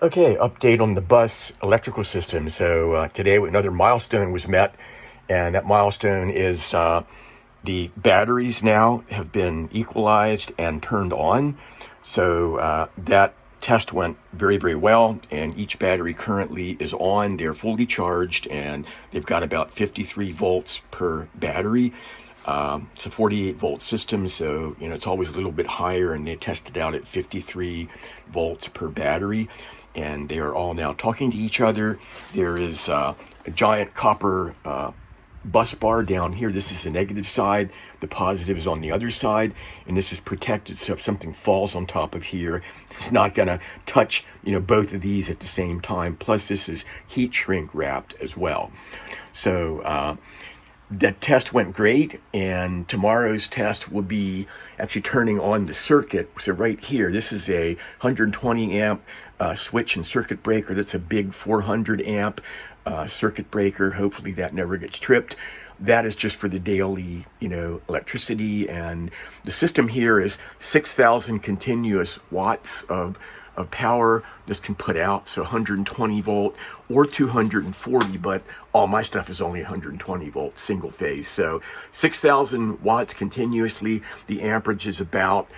Okay, update on the bus electrical system. So today another milestone was met, and that milestone is the batteries now have been equalized and turned on. So that test went very, very well, and each battery currently is on. They're fully charged, and they've got about 53 volts per battery. It's a 48 volt system, so it's always a little bit higher, and they tested out at 53 volts per battery, and they are all now talking to each other. There is a giant copper bus bar down here. This is the negative side. The positive is on the other side, and this is protected, so if something falls on top of here, it's not going to touch both of these at the same time. Plus, this is heat shrink wrapped as well. So that test went great, and tomorrow's test will be actually turning on the circuit. So right here, this is a 120 amp switch and circuit breaker. That's a big 400 amp circuit breaker. Hopefully that never gets tripped. That is just for the daily, electricity. And the system here is 6,000 continuous watts of power this can put out, so 120 volt or 240, but all my stuff is only 120 volt single phase. So 6,000 watts continuously. The amperage is about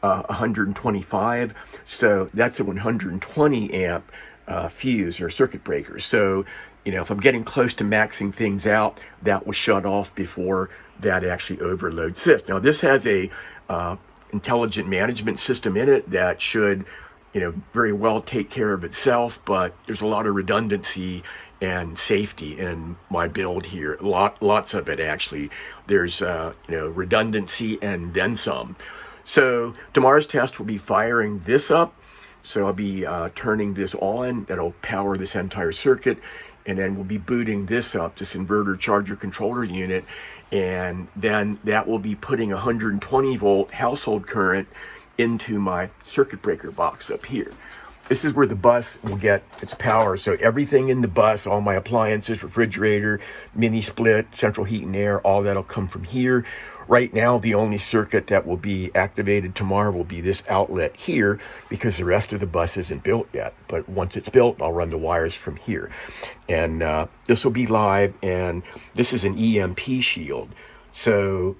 125, so that's a 120 amp fuse or circuit breaker. So if I'm getting close to maxing things out, that will shut off before that actually overloads this. Now this has a intelligent management system in it that should very well take care of itself, but there's a lot of redundancy and safety in my build here. Lots of it, actually. There's redundancy and then some. So tomorrow's test will be firing this up. So I'll be turning this on. That'll power this entire circuit, and then we'll be booting this up, this inverter charger controller unit, and then that will be putting 120 volt household current into my circuit breaker box up here. This is where the bus will get its power. So everything in the bus, all my appliances, refrigerator, mini split, central heat and air, all that'll come from here. Right now, the only circuit that will be activated tomorrow will be this outlet here, because the rest of the bus isn't built yet. But once it's built, I'll run the wires from here. And this will be live, and this is an EMP Shield. So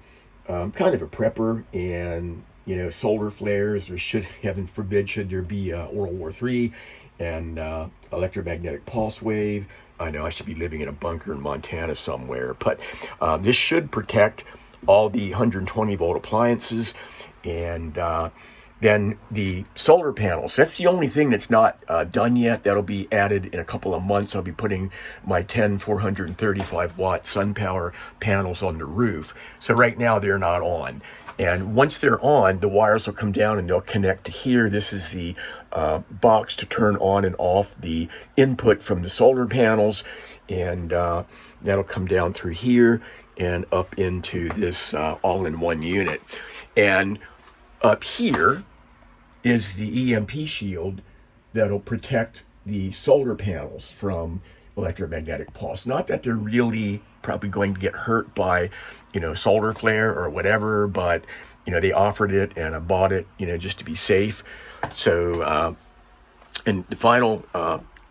kind of a prepper, and solar flares, or heaven forbid, should there be World War III, and electromagnetic pulse wave. I know I should be living in a bunker in Montana somewhere, but this should protect all the 120 volt appliances. And then the solar panels, that's the only thing that's not done yet. That'll be added in a couple of months. I'll be putting my 10 435 watt sun power panels on the roof. So right now they're not on. And once they're on, the wires will come down and they'll connect to here. This is the box to turn on and off the input from the solar panels. And that'll come down through here and up into this all-in-one unit. And up here is the EMP Shield that'll protect the solar panels from electromagnetic pulse. Not that they're really probably going to get hurt by, solar flare or whatever, but, they offered it and I bought it, just to be safe. So, and the final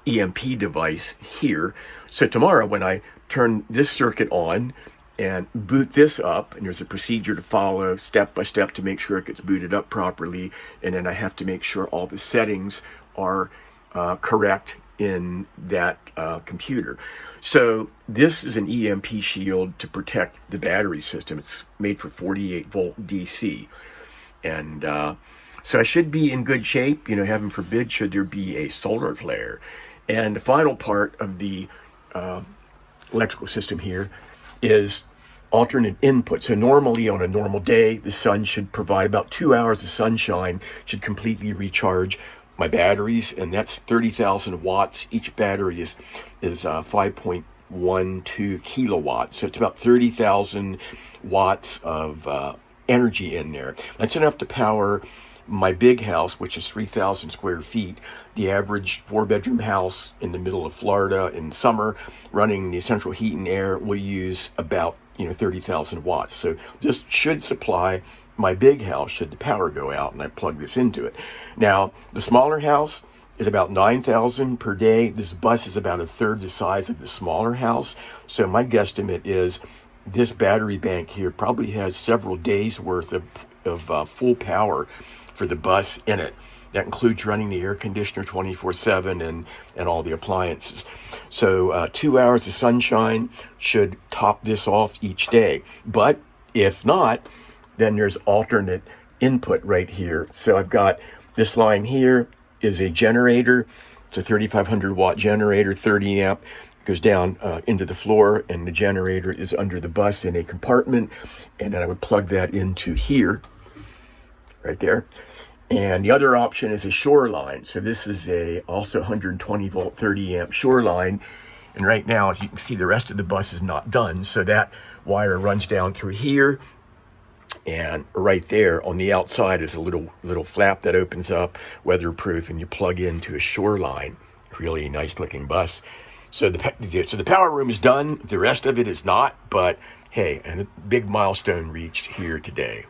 EMP device here. So tomorrow when I turn this circuit on and boot this up, and there's a procedure to follow step by step to make sure it gets booted up properly, and then I have to make sure all the settings are correct in that computer. So this is an EMP Shield to protect the battery system. It's made for 48 volt DC, and so I should be in good shape, heaven forbid, should there be a solar flare. And the final part of the electrical system here is alternate input. So normally on a normal day, the sun should provide about 2 hours of sunshine, should completely recharge my batteries, and that's 30,000 watts. Each battery is 5.12 kilowatts. So it's about 30,000 watts of energy in there. That's enough to power my big house, which is 3,000 square feet. The average 4-bedroom house in the middle of Florida in summer, running the central heat and air, will use about 30,000 watts. So this should supply my big house should the power go out and I plug this into it. Now, the smaller house is about 9,000 per day. This bus is about a third the size of the smaller house. So my guesstimate is this battery bank here probably has several days worth of full power for the bus in it. That includes running the air conditioner 24/7 and all the appliances. So 2 hours of sunshine should top this off each day. But if not, then there's alternate input right here. So I've got this line here is a generator. It's a 3,500 watt generator, 30 amp. Goes down into the floor, and the generator is under the bus in a compartment. And then I would plug that into here, right there. And the other option is a shoreline. So this is also 120 volt, 30 amp shoreline. And right now, as you can see, the rest of the bus is not done. So that wire runs down through here. And right there on the outside is a little flap that opens up, weatherproof, and you plug into a shoreline. Really nice looking bus. So the power room is done. The rest of it is not. But hey, and a big milestone reached here today.